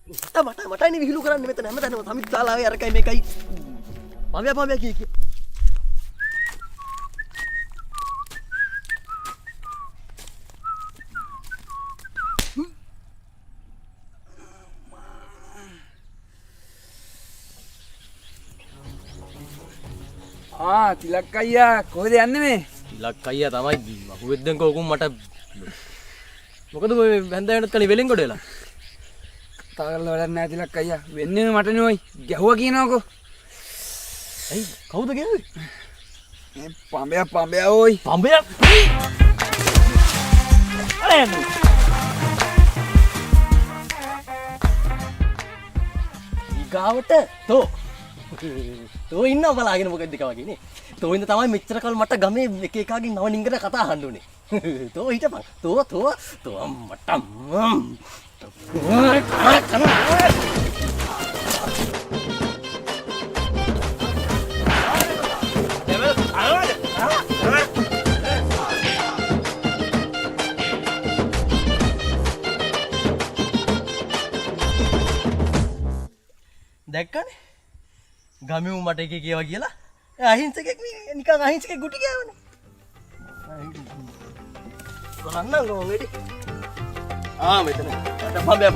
මටයිනේ විහිළු කරන්නේ මෙතන හැමතැනම සමිත් ශාලාවේ අරකයි මේකයි. පඹය කී. තිලක් අයියා කොහෙද යන්නේ මේ? තිලක් අයියා තමයි අහුවෙද්දෙන් කෝකුම් මට මොකද ඔය වැන්දෑනත් කලි වෙලෙන් කොට වෙලා. කතා කරලා වැඩක් නැහැ තිලක් අයියා. වෙන්නේ මටනේ ඔයි. ගැහුවා කියනකො. ඇයි කවුද ගැහුවේ? මේ පඹය ඔයි. පඹය ඊගාවට තෝ ඉන්න බලාගෙන මොකද දෙක වගේ නේ. තෝ ඉන්න තමයි මෙච්චර කල් මට ගමේ එක එකාගෙන් නව නිංගන කතා අහන්න උනේ. තෝ හිටපන්. තෝ මට දැක්කනේ ගමෙමු මට එක කියවා කියලා අහිංසකෙක් නිකන් අහිංසකෙක් ගුටි කෑවනේ. බලන්න ඕනෙටි. මෙතන. පඹය.